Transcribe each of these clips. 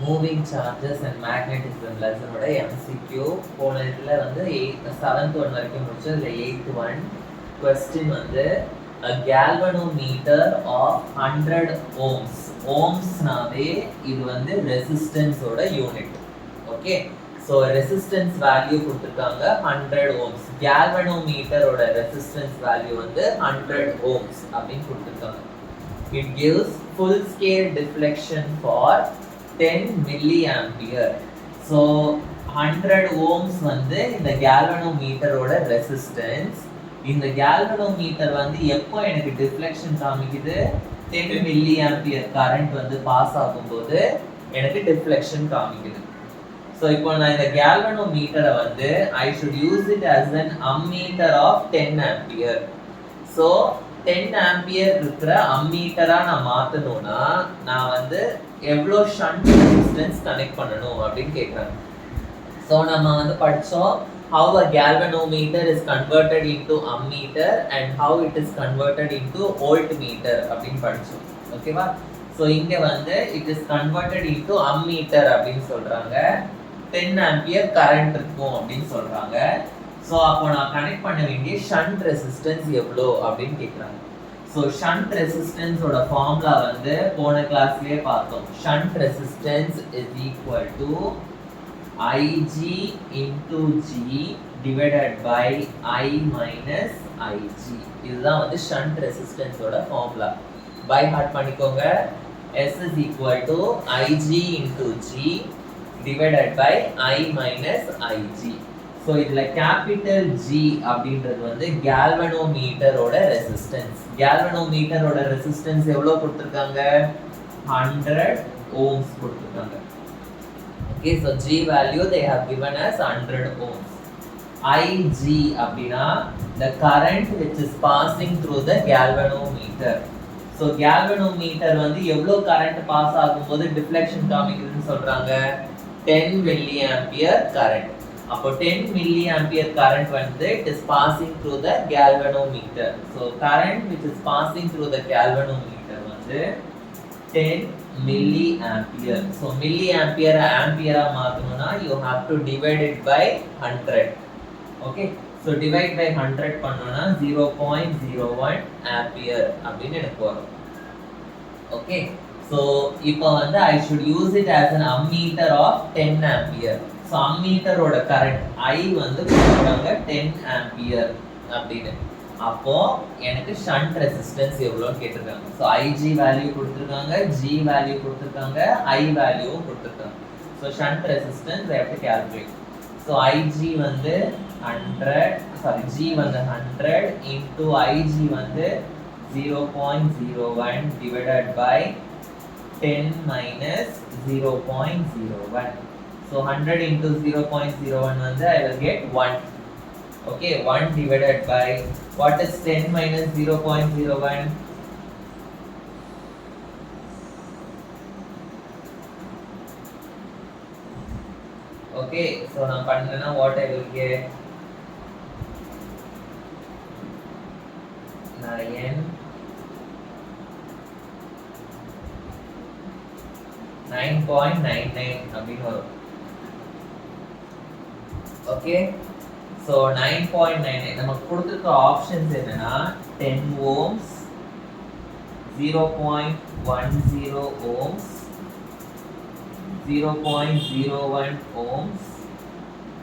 Moving charges and magnetism லெசனோட MCQ போன இதில் வந்து 7th ஒன் வரைக்கும் முடிச்சு அதில் 8th ஒன் கொஸ்டின் வந்து a galvanometer of 100 ohms. ஓம்ஸ்னாவே இது வந்து ரெசிஸ்டன்ஸோட unit. Okay, so resistance value கொடுத்துருக்காங்க 100 ohms. கேல்வனோமீட்டரோட ரெசிஸ்டன்ஸ் வேல்யூ வந்து 100 ohms அப்படின்னு கொடுத்துருக்காங்க. It gives full scale deflection for 10 milliampere. So 100 ohms வந்து இந்த galvanometerோட ரெசிஸ்டன்ஸ். இந்த galvanometer வந்து எப்போ எனக்கு டிஃப்ளெக்ஷன் காமிக்குது? 10 milliampere கரண்ட் வந்து பாஸ் ஆகும்போது எனக்கு டிஃப்ளெக்ஷன் காமிக்குது. ஸோ இப்போ நான் இந்த galvanometer வந்து I should use it as an ammeter of 10 ampere. So 10 ampere இருக்கிற அம்மீட்டரா நான் மாத்தணும்னா நான் வந்து எவ்வளோ ஷண்ட் ரெசிஸ்டன்ஸ் கனெக்ட் பண்ணணும் அப்படின்னு கேட்குறாங்க. ஸோ நம்ம வந்து படித்தோம் how a galvanometer is converted into ammeter and how it is converted into voltmeter அப்படின்னு படித்தோம். ஓகேவா? ஸோ இங்கே வந்து it is converted into ammeter அப்படின்னு சொல்கிறாங்க. 10 ஆம்பியர் கரண்ட் இருக்கும் அப்படின்னு சொல்கிறாங்க. ஸோ அப்போ நான் கனெக்ட் பண்ண வேண்டிய ஷண்ட் ரெசிஸ்டன்ஸ் எவ்வளோ அப்படின்னு கேட்குறாங்க. ஸோ ஷண்ட் ரெசிஸ்டன்ஸோட ஃபார்முலா வந்து போன கிளாஸ்லேயே பார்த்தோம். Shunt resistance is equal to IG into G divided by I minus IG. இதுதான் வந்து ஷண்ட் ரெசிஸ்டன்ஸோட ஃபார்முலா. பை ஹார்ட் பண்ணிக்கோங்க. S is equal to IG into G divided by I minus IG. So இதில் capital G அப்படின்றது வந்து கேல்வனோமீட்டரோட resistance. கேல்வனோமீட்டரோட resistance எவ்வளோ கொடுத்துருக்காங்க? 100 ohms கொடுத்துருக்காங்க. Okay, so G value they have given us 100 ohms. IG அப்படின்னா the current which is passing through the galvanometer. So galvanometer வந்து எவ்வளோ current pass ஆகும்போது டிஃப்ளெக்ஷன் காமிக்குதுன்னு சொல்கிறாங்க? 10 milliampere current. அப்போ 10 milliampere current வந்து it is passing through the galvanometer. So current which is passing through the galvanometer வந்து 10 milliampere. So milliampere ampere மாத்தணும்னா you have to divide it by 100. Okay, so divide by 100 பண்ணோம்னா 0.01 ampere அப்படின்னு எனக்கு வரும். Okay, so இப்போ வந்து I should use it as an ammeter of 10 ampere. So அம்மீட்டரோட current I வந்து கொடுத்துருக்காங்க 10 ஆம்பியர் அப்படின்னு. அப்போ எனக்கு ஷண்ட் ரெசிஸ்டன்ஸ் எவ்வளோன்னு கேட்டிருக்காங்க. ஸோ IG வேல்யூ கொடுத்துருக்காங்க, G வேல்யூ கொடுத்துருக்காங்க, I வேல்யூவும் கொடுத்துருக்காங்க. So shunt resistance I have to calculate. So IG வந்து 100, G வந்து 100 இன்டூ IG வந்து 0.01 divided by 10 minus 0.01. So 100 into 0.01 வந்து I will get 1. Okay, 1 divided by what is 10 minus 0.01? Okay, so நான் பண்ணேன்னா what I will get? 9.99 அப்படின்னு வரும். Okay, so 9.99 நமக்கு கொடுத்துருக்க ஆப்ஷன்ஸ் என்னன்னா 10 ohms, 0.10 ohms, 0.01 ohms,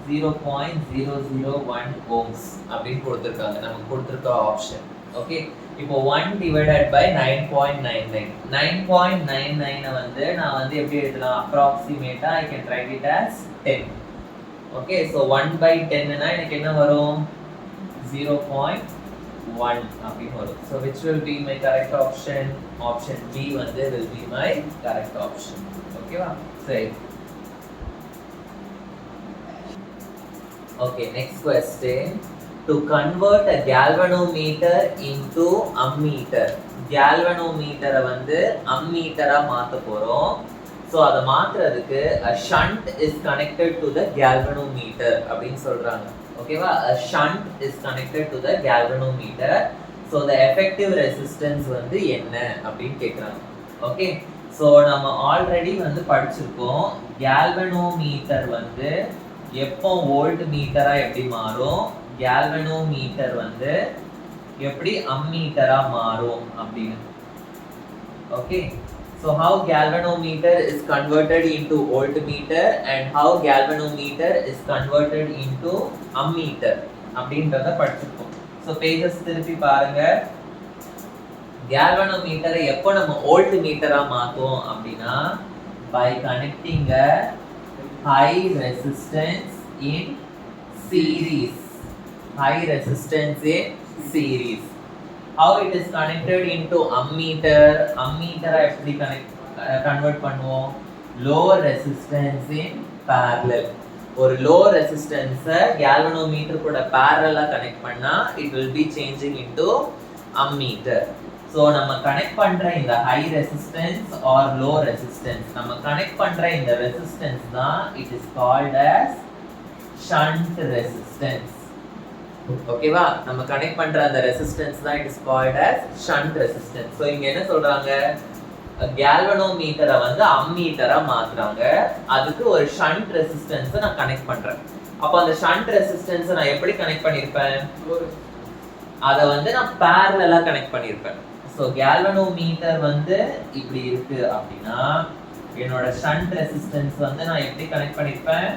0.001 ohms அப்படின்னு கொடுத்துருக்காங்க. நமக்கு கொடுத்துருக்க ஆப்ஷன். ஓகே, இப்போ 1 டிவைடட் பை 9.99. 9.99 வந்து நான் வந்து எப்படி எழுதலாம்? அப்ராக்சிமேட்டா I can write it as 10. Okay, so 1 by 10னா எனக்கு என்ன வரும்? 0.1 அப்படின்னு வரும். So which will be my correct option? Option B வந்து will be my correct option. ஓகேவா? சரி. Okay, next question. To convert a galvanometer into ammeter. galvanometer வந்து ammeter-ஆ மாத்த போறோம். ஸோ அதை மாற்றுறதுக்கு a shunt is connected to the galvanometer அப்படின்னு சொல்கிறாங்க. ஓகேவா? a shunt is connected to the galvanometer. So the effective resistance வந்து என்ன அப்படின்னு கேட்குறாங்க. ஓகே, ஸோ நம்ம ஆல்ரெடி வந்து படிச்சிருக்கோம் கேல்வனோமீட்டர் வந்து எப்போ வோல்ட் மீட்டரா எப்படி மாறும், கேல்வனோமீட்டர் வந்து எப்படி அம்மீட்டரா மாறும் அப்படின்னு. Okay, so how galvanometer is converted into voltmeter and how galvanometer is converted into ammeter அப்படின்றத படிச்சிருக்கோம். ஸோ பேஜஸ் திருப்பி பாருங்க. galvanometer எப்போ நம்ம வோல்ட் மீட்டரா மாத்துவோம் அப்படின்னா by connecting a high resistance in series. High resistance in series. How it is connected into ammeter? Ammeter எப்படி convert பண்ணுவோம்? Low resistance in parallel. ஒரு low resistance galvanometer கூட parallel connect பண்ணா it will be changing into ammeter. So நம்ம connect பண்ற இந்த high resistance or low resistance, நம்ம connect பண்ற இந்த resistance தான் it is called as shunt resistance. ஓகேவா, நம்ம கனெக்ட் பண்ற அந்த ரெசிஸ்டன்ஸ் தான் it is called as shunt resistance. So இங்க என்ன சொல்றாங்க, கேல்வனோமீட்டரை வந்து அம்மீட்டரா மாத்துறாங்க, அதுக்கு ஒரு ஷண்ட் ரெசிஸ்டன்ஸை நான் கனெக்ட் பண்றேன். அப்ப அந்த ஷண்ட் ரெசிஸ்டன்ஸை நான் எப்படி கனெக்ட் பண்ணிருப்பேன், அதை வந்து நான் parallel-ஆ கனெக்ட் பண்ணிருப்பேன். சோ கேல்வனோமீட்டர் வந்து இப்படி இருக்கு அப்படின்னா என்னோட ஷண்ட் ரெசிஸ்டன்ஸ் வந்து நான் எப்படி கனெக்ட் பண்ணிருப்பேன்,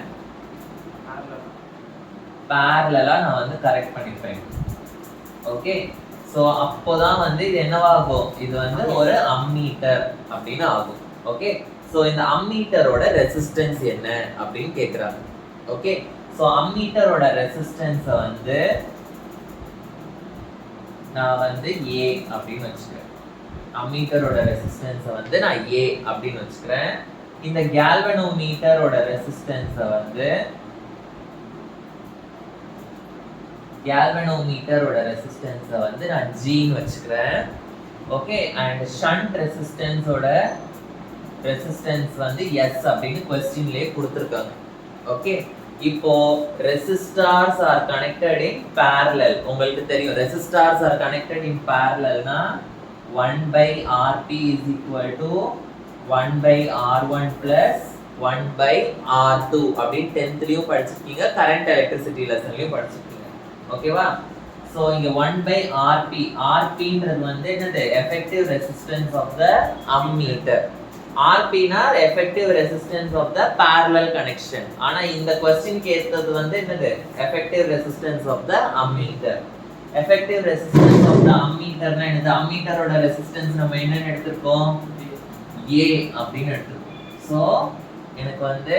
parallel-ஆ நான் வந்து கரெக்ட் பண்ணிப்பேன். ஓகே, சோ அப்போதான் வந்து இது என்னவாகும், இது வந்து ஒரு அம்மீட்டர் அப்படின்னு ஆகும். ஓகே, சோ இந்த அம்மீட்டரோட ரெசிஸ்டன்ஸ் என்ன அப்படின்னு கேக்குறாங்க. ஓகே, சோ அம்மீட்டரோட ரெசிஸ்டன்ஸ வந்து நான் வந்து A அப்படின்னு வச்சுக்கிறேன். அம்மீட்டரோட ரெசிஸ்டன்ஸ வந்து நான் A அப்படின்னு வச்சுக்கிறேன். இந்த கேல்வனோமீட்டரோட ரெசிஸ்டன்ஸ வந்து கேல்வனோமீட்டரோட ரெசிஸ்டன்ஸை வந்து நான் G ன்னு வச்சுக்கிறேன். ஓகே, அண்ட் ஷண்ட் ரெசிஸ்டன்ஸோட ரெசிஸ்டன்ஸ் வந்து S அப்படின்னு क्वेश्चनலயே கொடுத்திருக்காங்க. ஓகே, இப்போ resistors are connected in parallel. உங்களுக்கு தெரியும் ரெசிஸ்டார்ஸ் ஆர் கனெக்டட் இன் parallelனா 1/Rp is equal to 1/R1 plus 1/R2 அப்படின்னு 10th-லயும் படிச்சிருக்கீங்க, கரண்ட் எலக்ட்ரிசிட்டி லெசன்லயும் படிச்சிருக்கீங்க. ஓகேவா, சோ இங்க 1/Rp, Rpன்றது வந்து என்னது, effective resistance of the ammeter. Rp னா effective resistance of the parallel connection. ஆனா இந்த क्वेश्चन கேட்டது வந்து என்னது, effective resistance of the ammeter. Effective resistance of the ammeter னா என்னது, ammeterோட ரெசிஸ்டன்ஸ் நம்ம என்னன்னு எடுத்துறோம், A அப்படின்னு எடுத்துறோம். சோ எனக்கு வந்து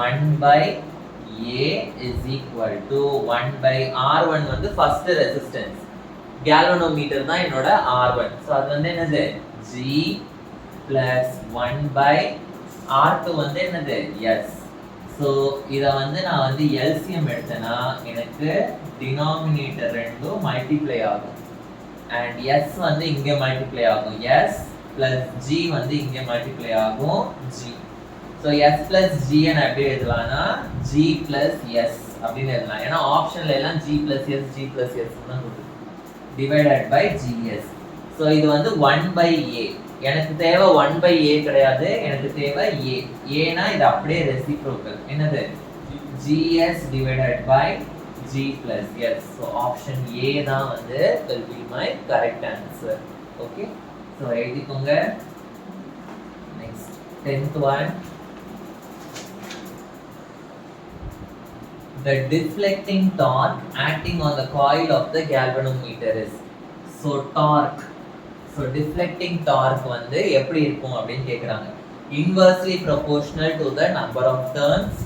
1/A is equal to 1/R1 வந்து first resistance, galvanometer தான் என்னோட R1. so அது வந்து என்னது G plus 1/R2 வந்து என்னது S. so இத வந்து நான் வந்து LCM எடுத்தேனா எனக்கு denominator ரெண்டும் மல்டிப்ளை ஆகும் and S வந்து இங்க மல்டிப்ளை ஆகும், S plus G வந்து இங்க மல்டிப்ளை ஆகும், G. So S plus G ன எப்படி எழுதலாம்னா G plus S அப்படின்னு எழுதலாம். ஏன்னா ஆப்ஷன்ல எல்லாம் G plus S G plus S தான் கொடுத்து divided by GS. So இது வந்து 1/A. எனக்கு தேவை 1/A கிடையாது, எனக்கு தேவை A. A னா இது அப்படியே ரெசிப்ரோக்கல், என்னது GS divided by G plus S. So option A தான் வந்து will be my correct answer. Okay, so எழுதிக்கோங்க. Next 10th one. The deflecting torque acting on the coil of the galvanometer is. So torque, so deflecting torque வந்து எப்படி இருக்கும் அப்படின்னு கேக்குறாங்க. Inversely proportional to the number of turns,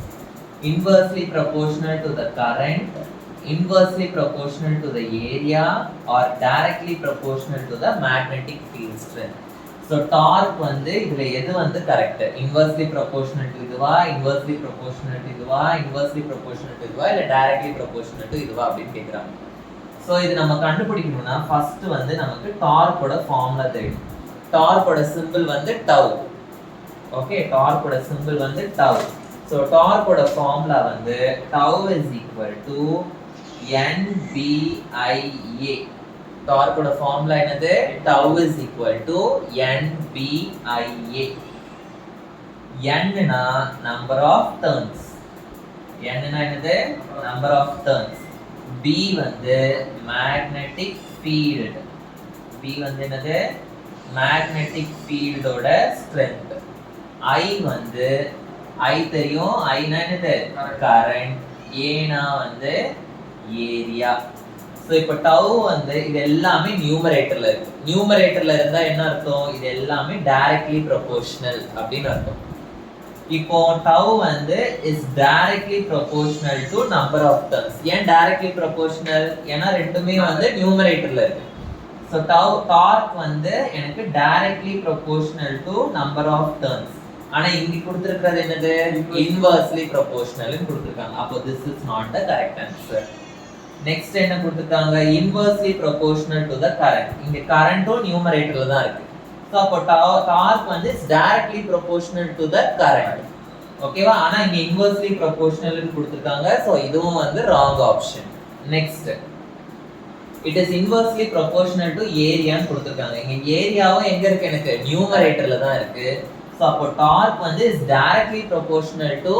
inversely proportional to the current, inversely proportional to the area, or directly proportional to the magnetic field strength. So torque வந்து இதுல எது வந்து correct, inversely proportional to இதுவா, inversely proportional to இதுவா, inversely proportional to இதுவா, இல்ல directly proportional to இதுவா அப்படின்னு கேக்குறாங்க. சோ இது நம்ம கண்டுபிடிக்கணும்னா ஃபர்ஸ்ட் வந்து நமக்கு டார்க்கோட ஃபார்முலா தெரியும். டார்க்கோட சிம்பிள் வந்து டவ். ஓகே, டார்க்கோட சிம்பிள் வந்து டவ். சோ டார்க்கோட ஃபார்முலா வந்து tau is equal to NBIA. டார்க்கோட ஃபார்முலா என்னது? tau is equal to NBIA. n னா number of turns, n னா என்னது? number of turns. B வந்து magnetic field, B வந்து என்னது? magnetic field ஓட strength. I வந்து I தெரியும், I னா என்னது? current. A னா வந்து area. ஸோ இப்போ டவு வந்து இது எல்லாமே நியூமரேட்டர்ல இருக்கு. நியூமரேட்டர்ல இருந்தா என்ன அர்த்தம்? இது எல்லாமே டைரக்ட்லி ப்ரொபோர்ஷனல் அப்படின்னு அர்த்தம். இப்போ டவு வந்து is directly proportional to number of turns. ஏன் டைரக்ட்லி ப்ரொபோர்ஷனல்? ஏன்னா ரெண்டுமே வந்து நியூமரேட்டர்ல இருக்கு. ஸோ டவு டார்க் வந்து எனக்கு directly proportional to number of turns. ஆனா இங்க கொடுத்திருக்கிறது என்னது? இன்வெர்ஸ்லி ப்ரொபோர்ஷனல்னு கொடுத்திருக்காங்க. அப்போ this is not the correct answer. Next என்ன கொடுத்திருக்காங்க? Inversely proportional to the current. இங்க கரண்டும் நியூமரேட்டர்ல தான் இருக்கு. சோ அப்போ டார்க் வந்து is directly proportional to the current. ஓகேவா? ஆனா இங்க இன்வெர்ஸ்லி ப்ரொபோர்ஷனல்னு கொடுத்திருக்காங்க. சோ இதுவும் வந்து wrong option. Next it is inversely proportional to ஏரியான்னு கொடுத்திருக்காங்க. இங்க ஏரியாவும் எங்க இருக்கு? எனக்கு நியூமரேட்டர்ல தான் இருக்கு. சோ அப்போ டார்க் வந்து is directly proportional to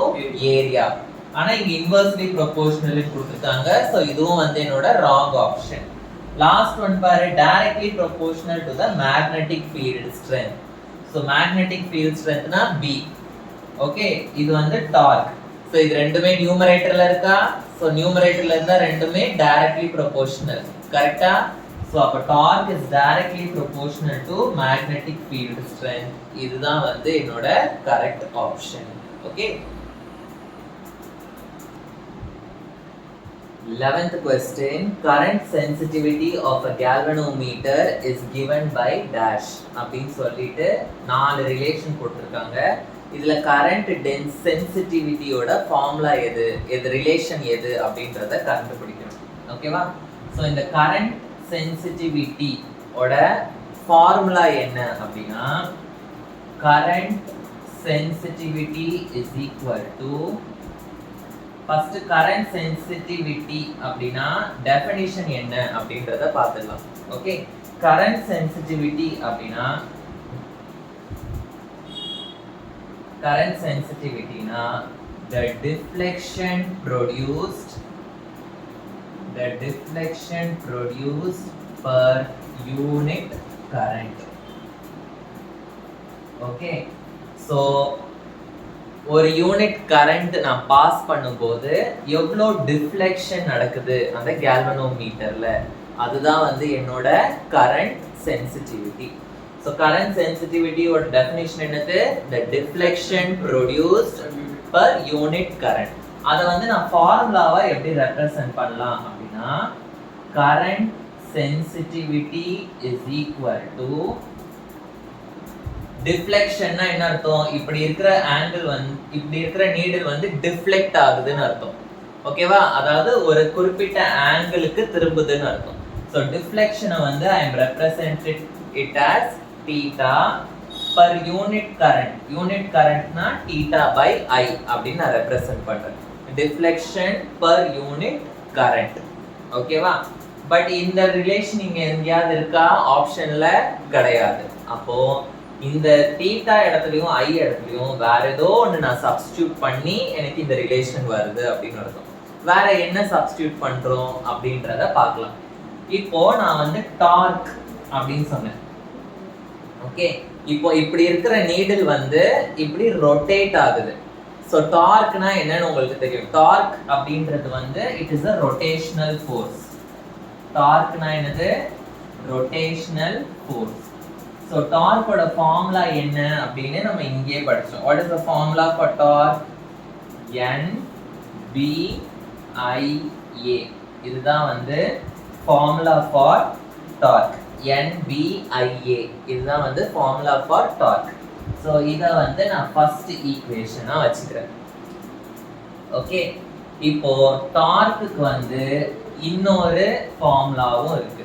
area. ஆனா இங்க இன்வெர்ஸ்லி ப்ரொபோர்ஷனல் கொடுத்திருக்காங்க. சோ இதுவும் வந்து என்னோட ராங் ஆப்ஷன். லாஸ்ட் ஒன் பாரு, directly proportional to the magnetic field strength. So magnetic field ஸ்ட்ரென்த்னா B. ஓகே, இது வந்து டார்க். சோ இது ரெண்டுமே நியூமரேட்டர்ல இருக்கா? சோ நியூமரேட்டர்ல இருந்தா ரெண்டுமே டைரக்ட்லி ப்ரொபோர்ஷனல். கரெக்ட்டா? சோ அப்ப torque is directly proportional to magnetic field strength. இதுதான் வந்து என்னோட correct option. Okay. 11th question, current sensitivity of a galvanometer is given by dash அப்படின்னு சொல்லிட்டு நாலு ரிலேஷன் கொடுத்திருக்காங்க. இதுல கரண்ட் சென்சிட்டிவிட்டியோட ஃபார்முலா எது, ரிலேஷன் எது அப்படின்றத கண்டுபிடிக்கணும். ஓகேவா? ஸோ இந்த கரண்ட் சென்சிட்டிவிட்டி ஓட ஃபார்முலா என்ன அப்படின்னா, current sensitivity is equal to, first current sensitivity அப்படின்னா டெஃபினிஷன் என்ன அப்படின்றத பார்த்துடலாம். ஓகே, கரண்ட் சென்சிட்டிவிட்டி அப்படின்னா, current sensitivity na the deflection produced per unit current. Okay, so ஒரு யூனிட் கரண்ட் நான் பாஸ் பண்ணும்போது எவ்வளோ டிஃப்ளெக்ஷன் நடக்குது அந்த கேல்வனோமீட்டர்ல, அதுதான் வந்து என்னோட current sensitivity. So current sensitivity or definition என்னது? The deflection produced per unit current. அத வந்து நான் ஃபார்முலாவா எப்படி ரெப்ரசன்ட் பண்ணலாம் அப்படின்னா, current sensitivity is equal to deflectionனா என்ன அர்த்தம்? இப்படி இருக்கிற ஆங்கிள் வந்து, இப்படி இருக்கிற நீடில் வந்து டிஃப்ளெக்ட் ஆகுதுன்னு அர்த்தம். ஓகேவா? அதாவது ஒரு குறிப்பிட்ட ஆங்கிளுக்கு திரும்புதுன்னு அர்த்தம். So deflection வந்து I am represented it as theta per unit current. Unit current na theta by I அப்படின்னு நான் ரெப்ரசன்ட் பண்றேன். deflection per unit current. ஓகேவா? பட் இந்த ரிலேஷன் இங்க எங்கயாவது இருக்கா? ஆப்ஷன்ல கிடையாது. அப்போ இந்த theta இடத்துலயும் I இடத்துலயும் வேற ஏதோ ஒன்று நான் சப்ஸ்டிடியூட் பண்ணி எனக்கு இந்த ரிலேஷன் வருது அப்படின்னு அர்த்தம். வேற என்ன சப்ஸ்டிடியூட் பண்றோம் அப்படின்றத பார்க்கலாம். இப்போ நான் வந்து டார்க் அப்படின்னு சொன்னேன். ஓகே, இப்போ இப்படி இருக்கிற நீடில் வந்து இப்படி ரொட்டேட் ஆகுது. ஸோ டார்க்னா என்னன்னு உங்களுக்கு தெரியும். டார்க் அப்படின்றது வந்து it is a rotational force. டார்க்னா என்னது? Rotational force. ஸோ டார்க்கோட ஃபார்முலா என்ன அப்படின்னு நம்ம இங்கேயே படிச்சோம். What is the formula for torque? NBIA. இதுதான் வந்து ஃபார்முலா ஃபார் டார்க். NBIA இதுதான் வந்து ஃபார்முலா ஃபார் டார்க். ஸோ இதை வந்து நான் ஃபர்ஸ்ட் ஈக்குவேஷனா வச்சுக்கிறேன். ஓகே, இப்போ டார்க்குக்கு வந்து இன்னொரு ஃபார்முலாவும் இருக்கு.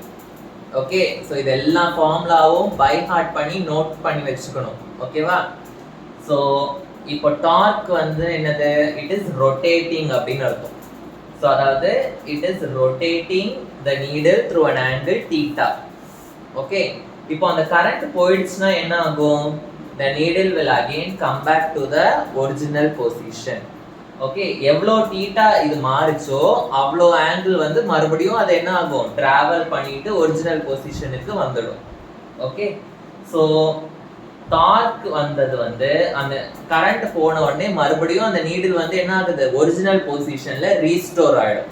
ஓகே, ஸோ இது எல்லா ஃபார்முலாவும் பை ஹார்ட் பண்ணி நோட் பண்ணி வச்சுக்கணும். ஓகேவா? ஸோ இப்போ டார்க் வந்து என்னது? இட் இஸ் ரொட்டேட்டிங் அப்படின்னு அர்த்தம். ஸோ அதாவது it is rotating the needle through an angle theta. Okay, இப்போ அந்த current போயிடுச்சுன்னா என்ன ஆகும்? The needle will again come back to the original position. Okay, எவ்வளோ theta இது மாறுச்சோ அவ்வளோ angle வந்து மறுபடியும் அது என்ன ஆகும்? Travel பண்ணிட்டு original positionக்கு வந்துடும். Okay, so torque வந்தது வந்து அந்த current போன உடனே மறுபடியும் அந்த needle வந்து என்ன ஆகுது? Original positionல restore ஆயிடும்.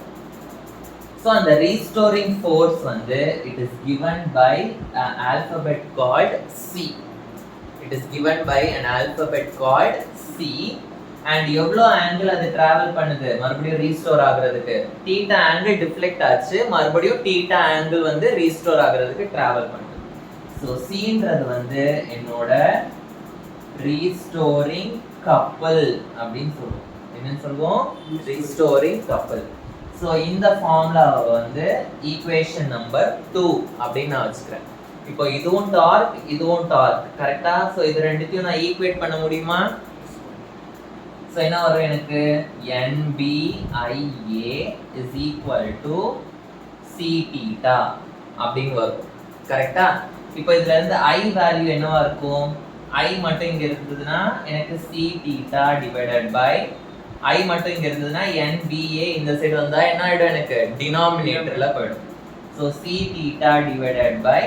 So and the restoring force வந்து it is given by an alphabet called C. It is given by an alphabet called C. And எவ்வளோ angle அது travel பண்ணுது மறுபடியும் restore ஆகுறதுக்கு? theta angle deflect ஆச்சு, மறுபடியும் theta angle வந்து restore ஆகுறதுக்கு travel பண்ணுது. So Cன்றது வந்து என்னோட restoring couple அப்படின்னு சொல்லுவோம். என்னன்னு சொல்லுவோம்? restoring couple. So இந்த ஃபார்முலாவை வந்து ஈக்குவேஷன் நம்பர் 2 அப்படின்னு நான் வச்சுக்கிறேன். இப்போ இதுவும் டார்க் இதுவும் டார்க் கரெக்டா? ஸோ இது ரெண்டுத்தையும் நான் ஈக்குவேட் பண்ண முடியுமா? ஸோ என்ன வரும் எனக்கு? NBA is equal to C theta அப்படின்னு வரும் கரெக்டா? இப்போ இதுல இருந்து I வேல்யூ என்னவா இருக்கும்? I மட்டும் இங்க இருந்ததுன்னா எனக்கு C theta divided by I மட்டும் இங்க இருந்ததுன்னா NBA இந்த சைடு வந்தா என்ன ஆயிடும்? எனக்கு டினாமினேட்டர்ல போயிடும். So C theta divided by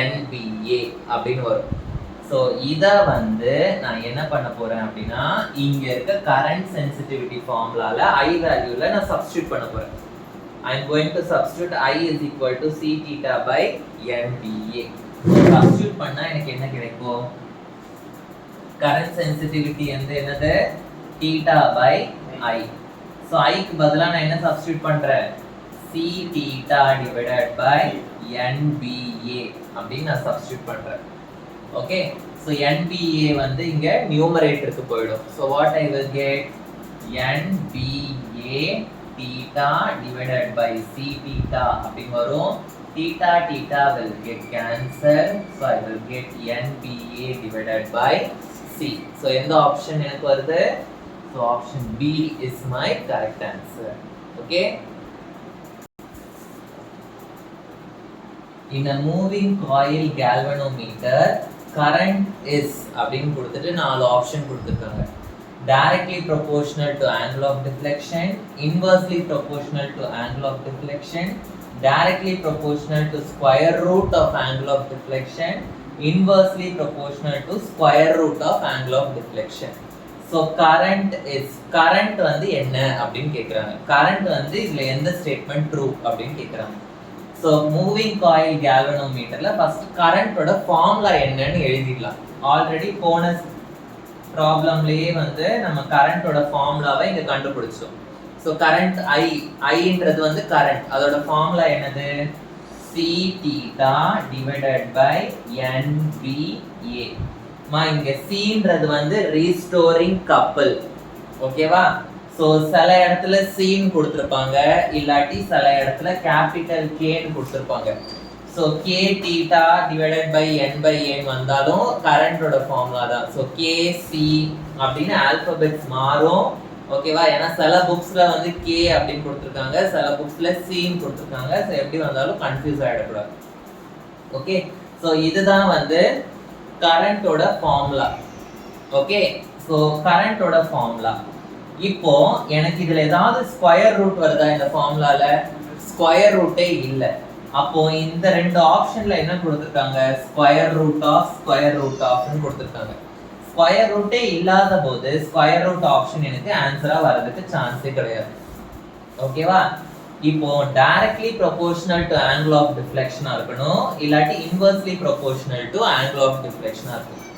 NBA அப்படின்னு வரும். ஸோ இதை வந்து நான் என்ன பண்ண போறேன் அப்படின்னா இங்க இருக்க கரண்ட் சென்சிட்டிவிட்டி ஃபார்முலால I வேல்யூல நான் சப்ஸ்டிட்யூட் பண்ண போறேன். I am going to substitute I is equal to C theta by NBA. Substitute பண்ணா எனக்கு என்ன கிடைக்கும்? கரண்ட் சென்சிட்டிவிட்டி வந்து என்னது? theta by I. So I க்கு பதிலா நான் என்ன சப்ஸ்டிட்யூட் பண்றேன்? C theta divided by NBA அப்படின்னு நான் சப்ஸ்டிட்யூட் பண்றேன். ஓகே, so NBA வந்து இங்க நியூமரேட்டருக்கு போய்டும். So what I will get? NBA theta divided by C theta அப்படின்னு வரும். Theta theta will get cancelled. So I will get NBA divided by C. So எந்த option எனக்கு வருது? So option B is my correct answer. Okay. In a moving coil galvanometer, current is அப்படின்னு கொடுத்துட்டு 4 option கொடுத்திருக்காங்க. Directly proportional to angle of deflection, inversely proportional to angle of deflection, directly proportional to square root of angle of deflection, inversely proportional to square root of angle of deflection. So current வந்து என்ன அப்படின்னு கேக்குறாங்க. current வந்து இதுல எந்த statement true அப்படின்னு கேக்குறாங்க. So moving coil galvanometerல first current ஓட ஃபார்முலா என்னன்னு எழுதிடலாம். ஆல்ரெடி போன ப்ராப்ளம்லயே வந்து நம்ம current ஓட ஃபார்முலாவை இங்க கண்டுபிடிச்சோம். So current I ன்றது வந்து current, அதோட ஃபார்முலா என்னது? C theta divided by NBA. இங்க C ன்றது வந்து restoring couple. ஓகேவா? சோ சில இடத்துல C ன்னு கொடுத்திருப்பாங்க, இல்லாட்டி சில இடத்துல கேபிட்டல் K ன்னு கொடுத்திருப்பாங்க. So K theta divided by N by N வந்தாலும் கரண்டோட ஃபார்முலா தான். சோ KC அப்படின்னு ஆல்பபெட்ஸ் மாறும். ஓகேவா? ஏன்னா சில புக்ஸ்ல வந்து K அப்படின்னு கொடுத்திருக்காங்க, சில புக்ஸ்ல C ன்னு கொடுத்திருக்காங்க. சோ எப்படி வந்தாலும் கன்ஃபியூஸ் ஆயிடக்கூடாது. ஓகே, சோ இதுதான் வந்து கரண்டோட ஃபார்முலா. ஓகே, சோ கரண்டோட ஃபார்முலா. இப்போ எனக்கு இதுல ஏதாவது ஸ்கொயர் ரூட் வருதா இந்த ஃபார்முலால? ஸ்கொயர் ரூட்டே இல்ல. அப்போ இந்த ரெண்டு ஆப்ஷன்ல என்ன கொடுத்திருக்காங்க? ஸ்கொயர் ரூட் ஆஃப்னு கொடுத்திருக்காங்க. ஸ்கொயர் ரூட்டே இல்லாத போது ஸ்கொயர் ரூட் ஆப்ஷன் எனக்கு ஆன்சரா வரதுக்கு சான்ஸே கிடையாது. ஓகேவா? இப்போ directly proportional to angle of deflection இருக்கணும், இல்லாட்டி inversely proportional to angle of deflection இருக்கணும்.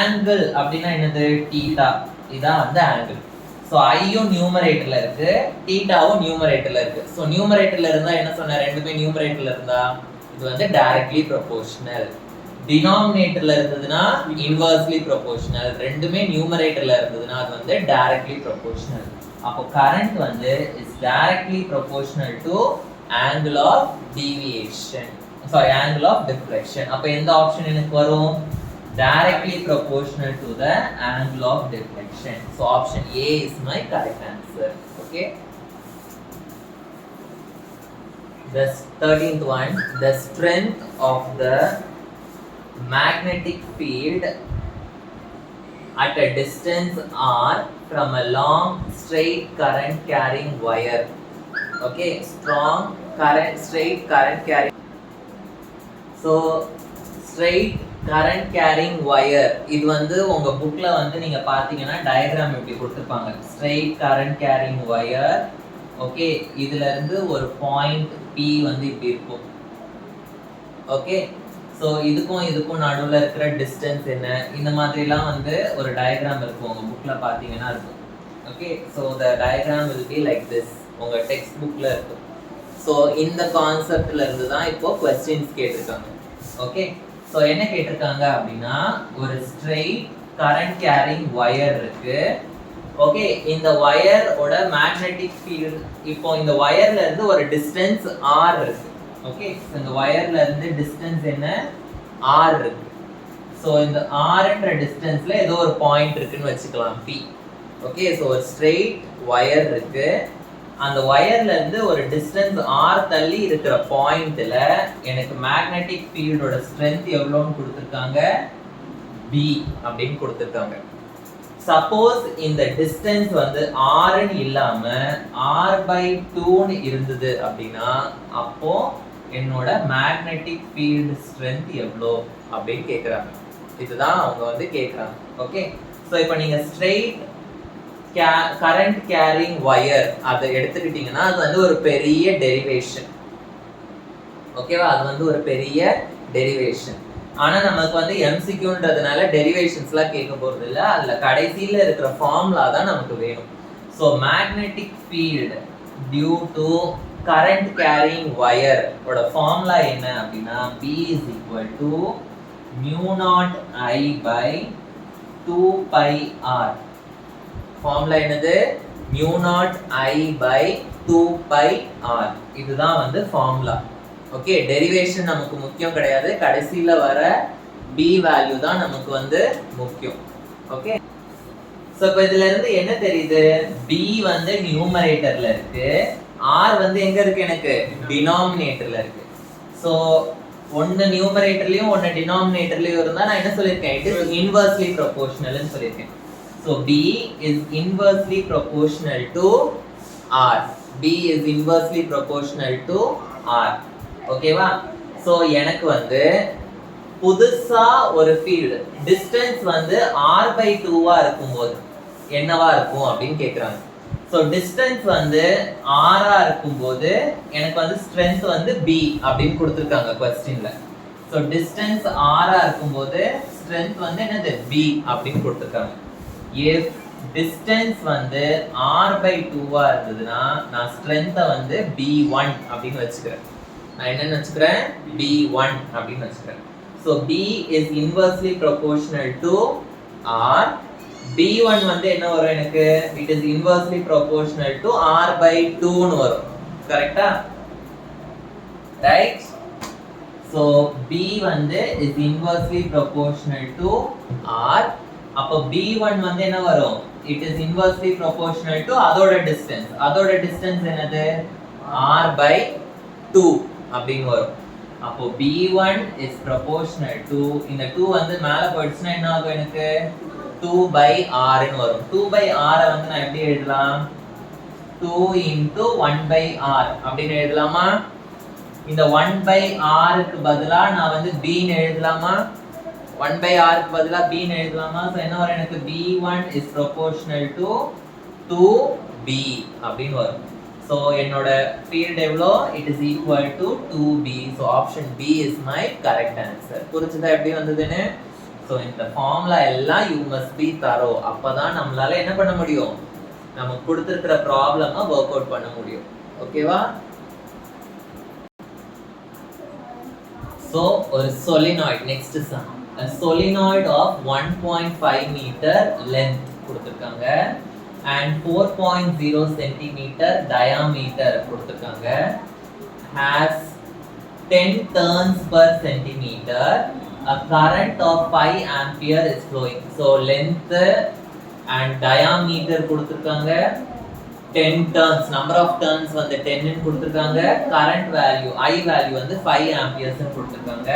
angle அப்படினா என்னது? theta. இதான் வந்து angle. சோ ஐயும் நியூமரேட்டர்ல இருக்கு, தீட்டாவும் நியூமரேட்டர்ல இருக்கு. சோ நியூமரேட்டர்ல இருந்தா என்ன சொன்ன? ரெண்டுமே நியூமரேட்டர்ல இருந்தா இது வந்து directly proportional. டினாமினேட்டர்ல இருந்ததுன்னா inversely proportional. ரெண்டுமே நியூமரேட்டர்ல இருந்ததுன்னா அது வந்து directly proportional. அப்போ current வந்து is directly proportional to angle of deviation. angle of deflection. அப்போ எந்த ஆப்ஷன் எனக்கு வரும்? Directly proportional to the angle of deflection. So option A is my correct answer. Okay. The 13th one, the strength of the magnetic field at a distance r from a long straight current carrying wire. Okay, strong current, straight current carrying. So straight current carrying wire, இது வந்து உங்க புக்ல வந்து நீங்க பாத்தீங்கன்னா diagram இப்படி கொடுத்திருப்பாங்க. straight current carrying wire. Okay, இதுல இருந்து ஒரு பாயிண்ட் P வந்து இப்படி இருக்கும். ஓகே, ஸோ இதுக்கும் நடுவில் இருக்கிற டிஸ்டன்ஸ் என்ன, இந்த மாதிரிலாம் வந்து ஒரு டயக்ராம் இருக்கும் உங்கள் புக்கில் பார்த்தீங்கன்னா இருக்கும். Okay, so the diagram will be like this, உங்கள் டெக்ஸ்ட் புக்கில் இருக்கும். ஸோ இந்த கான்செப்ட்ல இருந்து தான் இப்போ கொஸ்டின்ஸ் கேட்டிருக்காங்க. ஓகே, ஸோ என்ன கேட்டிருக்காங்க அப்படின்னா, ஒரு ஸ்ட்ரெயிட் கரண்ட் கேரிங் ஒயர் இருக்கு. ஓகே, இந்த ஒயரோட மேக்னெட்டிக் ஃபீல்ட், இப்போ இந்த ஒயர்ல இருந்து ஒரு டிஸ்டன்ஸ் r இருக்கு. ஓகே, இந்த ஒயர்ல இருந்து டிஸ்டன்ஸ் என்ன, r இருக்கு. ஸோ இந்த r என்ற டிஸ்டன்ஸ்ல ஏதோ ஒரு பாயிண்ட் இருக்குன்னு வச்சுக்கலாம், P. ஓகே, ஸோ ஒரு ஸ்ட்ரெயிட் ஒயர் இருக்கு. அந்த ஒயர்ல இருந்து ஒரு டிஸ்டன்ஸ் r தள்ளி இருக்கிற பாயிண்ட்ல எனக்கு மேக்னெட்டிக் ஃபீல்டோட ஸ்ட்ரென்த் எவ்வளோன்னு கொடுத்துருக்காங்க, B அப்படின்னு கொடுத்துருக்காங்க. சப்போஸ் இந்த டிஸ்டன்ஸ் வந்து r இல்லாம r/2 இருந்தது அப்படின்னா, அப்போ என்னோட மேக்னெட்டிக் ஃபீல்ட் ஸ்ட்ரென்த் எவ்வளோ அப்படின்னு கேட்குறாங்க. இதுதான் அவங்க வந்து கேட்குறாங்க. ஓகே, ஸோ இப்போ நீங்க ஸ்ட்ரெயிட் கரண்ட் கேரிங் ஒயர் அதை எடுத்துக்கிட்டீங்கன்னா, அது வந்து ஒரு பெரிய டெரிவேஷன். ஓகேவா, அது வந்து ஒரு பெரிய டெரிவேஷன். ஆனா நமக்கு வந்து MCQன்றதுனால டெரிவேஷன்ஸ்லாம் கேட்க போறது இல்லை, அதுல கடைசியில இருக்கிற ஃபார்முலா தான் நமக்கு வேணும். So magnetic field due to current carrying wire ஓட ஃபார்முலா என்ன அப்படின்னா, B is equal to μ0I/2πr. Formula என்னது, μ0I/2πr. இதுதான் வந்து ஃபார்முலா. ஓகே, டெரிவேஷன் நமக்கு முக்கியம் கிடையாது, கடைசியில வர B வேல்யூ தான் நமக்கு வந்து முக்கியம். ஓகே, சோ இப்போ இதுல இருந்து என்ன தெரியுது, B வந்து நியூமரேட்டர்ல இருக்கு, R வந்து எங்க இருக்கு, எனக்கு டினாமினேட்டர்ல இருக்கு. சோ ஒன்னு நியூமரேட்டர்லயும் ஒன்னு டினாமினேட்டர்லயும் இருந்தா நான் என்ன சொல்லிருக்கேன், இட் இஸ் இன்வெர்ஸ்லி ப்ரொபோர்ஷனல்னு சொல்லிருக்கேன். So B is inversely proportional to R. B is inversely proportional to R. ஓகேவா, சோ எனக்கு வந்து புதுசா ஒரு ஃபீல்ட் டிஸ்டன்ஸ் வந்து r/2 இருக்கும்போது என்னவா இருக்கும் அப்படின்னு கேக்குறாங்க. சோ டிஸ்டன்ஸ் வந்து r இருக்கும்போது எனக்கு வந்து ஸ்ட்ரென்த் வந்து B அப்படின்னு கொடுத்திருக்காங்க क्वेश्चनல. சோ டிஸ்டன்ஸ் r இருக்கும்போது ஸ்ட்ரென்த் வந்து என்னது, B அப்படின்னு கொடுத்திருக்காங்க. if distance வந்து r/2 இருந்ததுன்னா நான் ஸ்ட்ரென்த்தை வந்து B1 அப்படின்னு வச்சுக்கிறேன். நான் என்னன்னு வச்சுக்கிறேன், B1 அப்படின்னு வச்சுக்கிறேன். so B is inversely proportional to R. B1 வந்து என்ன வரும் எனக்கு, it is inversely proportional to r/2 னு வரும். கரெக்ட்டா, ரைட்? so B வந்து is inversely proportional to R. அப்போ B1 வந்து என்ன வரும், it is inversely proportional to அதோட டிஸ்டன்ஸ் என்னது, r/2 அப்படின்னு வரும். அப்போ B1 is proportional to, இந்த 2 வந்து மேல போயிடுச்சுன்னா என்ன ஆகும், எனக்கு 2/r ன்னு வரும். 2/r வந்து நான் எப்படி எழுதலாம், 2 into 1/r அப்படின்னு எழுதலாமா? இந்த 1/r க்கு பதிலா நான் வந்து b ன்னு எழுதலாமா? 1/r க்கு பதிலா b ன்னு எழுதலாமா? சோ என்ன வரும் எனக்கு, B1 is proportional to 2b அப்படின்னு வரும். சோ என்னோட ஃபீல்ட் எவ்வளோ, it is equal to 2b. so option B is my correct answer. புரிஞ்சுதா எப்படி வந்ததுன்னு? சோ இந்த ஃபார்முலா எல்லாம் you must be thorough. அப்பதான் நம்மளால என்ன பண்ண முடியும், நமக்கு கொடுத்திருக்கிற ப்ராப்ளமை வொர்க் அவுட் பண்ண முடியும். ஓகேவா? சோ ஒரு solenoid, next sum. A solenoid of 1.5 meter length கொடுத்திருக்காங்க and 4.0 centimeter diameter கொடுத்திருக்காங்க, has 10 turns per centimeter, a current of 5 ampere is flowing. so length and diameter கொடுத்திருக்காங்க, 10 turns, number of turns வந்து 10 ன்னு கொடுத்திருக்காங்க. current value I value வந்து 5 amperes ன்னு கொடுத்திருக்காங்க.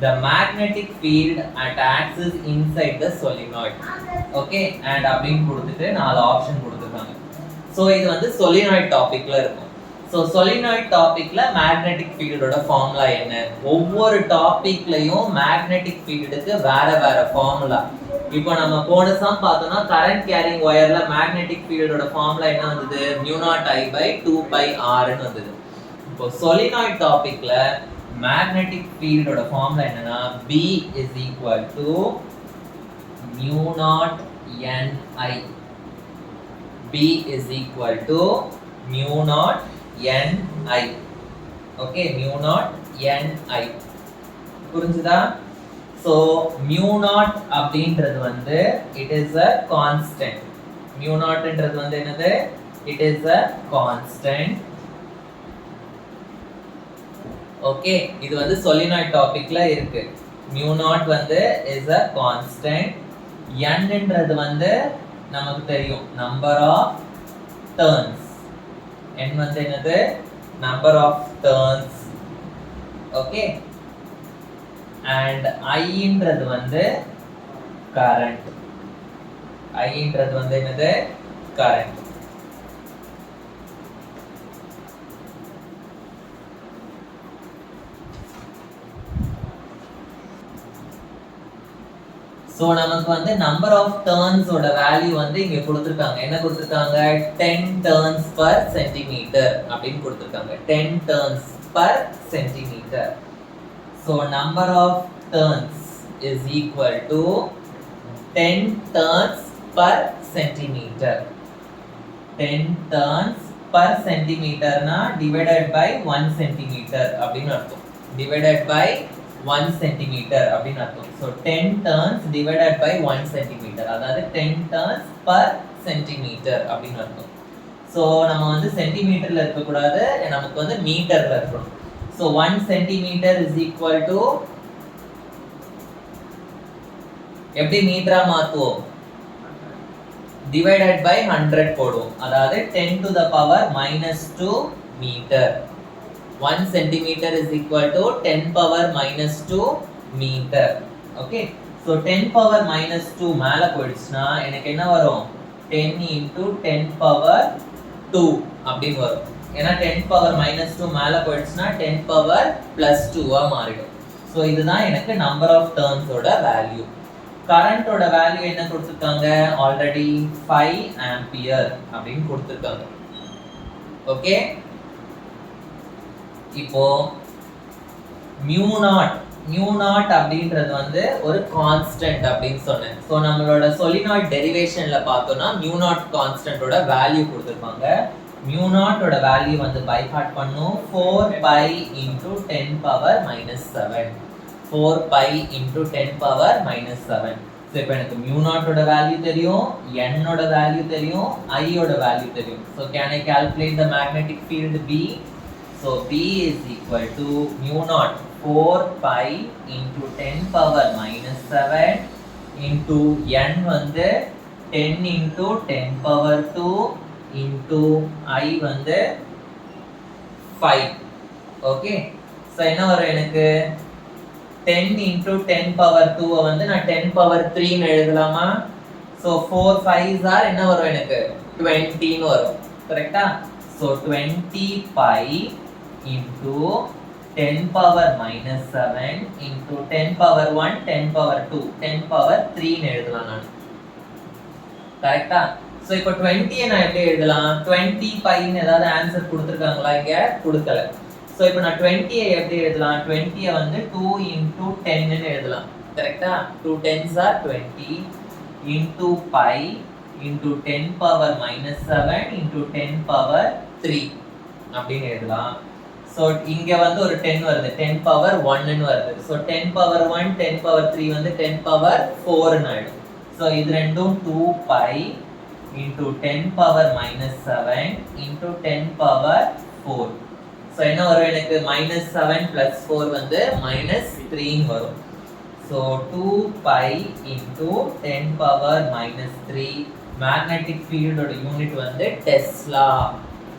the magnetic field acts inside the solenoid. okay, and அப்படினு கொடுத்துட்டு நாலு ஆப்ஷன் கொடுத்திருக்காங்க. சோ இது வந்து solenoid டாபிக்ல இருக்கும். சோ solenoid டாபிக்ல magnetic field ஓட ஃபார்முலா என்ன? ஒவ்வொரு டாபிக்லயும் magnetic fieldக்கு வேற வேற ஃபார்முலா. இப்போ நம்ம போன சம் பார்த்தோம்னா current carrying wireல magnetic field ஓட ஃபார்முலா என்ன வந்தது? mu naught I by 2 pi r ன்னு வந்தது. இப்போ solenoid டாபிக்ல magnetic field ஓட ஃபார்முலா என்னன்னா B is equal to mu naught n I. B is equal to mu naught n I. okay, mu naught n I. புரிஞ்சுதா? so mu naught அப்படின்றது வந்து it is a constant. mu naught ன்றது வந்து என்னது? it is a constant. okay, இது வந்து solenoid டாபிக்ல இருக்கு. mu naught வந்து is a constant. n ன்றது வந்து நமக்கு தெரியும் number of turns. n வந்து என்னது? number of turns. okay, and I ன்றது வந்து current. I ன்றது வந்து என்னது? current. சோ நமக்கு வந்து number of turns ஓட வேல்யூ வந்து இங்க கொடுத்திருக்காங்க. என்ன கொடுத்திருக்காங்க? 10 turns per centimeter அப்படினு கொடுத்திருக்காங்க. 10 turns per centimeter. so number of turns is equal to 10 turns per centimeter. 10 turns per centimeter na divided by 1 centimeter அப்படினு அர்த்தம். divided by 1 centimeter அப்படினு அர்த்தம். so 10 turns divided by 1 centimeter, அதாவது 10 turns per centimeter அப்படினு அர்த்தம். so நம்ம வந்து சென்டிமீட்டர்ல இருக்க கூடாது, நமக்கு வந்து மீட்டர்ல இருக்கணும். so 1 centimeter is equal to எப்படி மீட்டரா மாத்துவோம்? divided by 100 போடுவோம். அதாவது 10 to the power minus 2 meter. 1 centimeter is equal to 10 power minus 2 meter. okay, so 10 power minus 2 மேல போயிடுச்சுனா எனக்கு என்ன வரும்? 10 into 10 power 2 அப்படினு வரும். ஏனா 10 power minus 2 மேல போயிடுச்சுனா 10 power plus 2 ஆ மாறிடும். so இதுதான் எனக்கு number of turns ஓட வேல்யூ. current ஓட வேல்யூ என்ன கொடுத்திருக்காங்க? ஆல்ரெடி 5 ampere அப்படினு கொடுத்திருக்காங்க. ஓகே, இப்போ mu naught அப்படின்றது வந்து ஒரு கான்ஸ்டன்ட் அப்படினு சொன்னேன். சோ நம்மளோட solenoid டெரிவேஷன்ல பார்த்தோம்னா mu naught கான்ஸ்டன்ட் ஓட வேல்யூ கொடுத்திருப்பாங்க. mu naught ஓட வேல்யூ வந்து பை ஹார்ட் பண்ணும் 4 pi into 10 power minus 7. 4 pi into 10 power minus 7. So இப்போ எனக்கு mu naught ஓட வேல்யூ தெரியும், n ஓட வேல்யூ தெரியும், I ஓட வேல்யூ தெரியும். so can I calculate the magnetic field B? so B is equal to mu naught 4 pi into 10 power minus 7 into n வந்து 10 into 10 power 2 into I வந்து 5. okay, so என்ன வரும் எனக்கு? 10 into 10 power 2 வந்து நான் 10 power 3 ன்னு எழுதலாமா? so 4 5s are என்ன வரும் எனக்கு? 20 ன்னு வரும். கரெக்ட்டா? so 20 pi into 10 power minus 7 into 10 power 1 10 power 2 10 power 3 ன்னு எழுதலாம் நான். கரெக்ட்டா? சோ இப்போ 20 நான் எப்படி எழுதலாம்? 20 pi ன்னு ஏதாவது ஆன்சர் கொடுத்திருக்காங்களா? இங்க கொடுக்கல. சோ இப்போ நான் 20 ஐ எப்படி எழுதலாம்? 20 ஐ வந்து 2 into 10 ன்னு எழுதலாம். கரெக்ட்டா? 2 10s are 20 into pi into 10 power minus 7 into 10 power 3 அப்படினு எழுதலாம். சோ இங்க வந்து ஒரு 10 வருது, 10 power 1 ன்னு வருது. சோ 10 power 1 10 power 3 வந்து 10 power 4 ன்னு ஆயிடும். சோ இது ரெண்டும் 2 pi into 10 power minus 7 into 10 power 4. So என்ன வரும் எனக்கு? minus 7 plus 4 வந்து minus 3 ன்னு வரும். So 2 pi into 10 power minus 3 magnetic ஃபீல்டோட unit வந்து Tesla.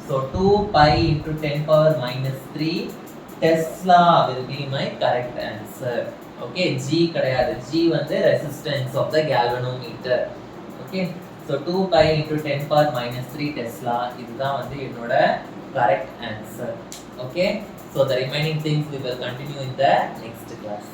So 2 pi into 10 power minus 3 Tesla will be my correct answer. Okay, G கிடையாது. G வந்து resistance of the galvanometer. Okay, so 2 pi into 10 power minus 3 Tesla இதுதான் வந்து என்னோட correct answer. Okay, so the remaining things we will continue in the next class.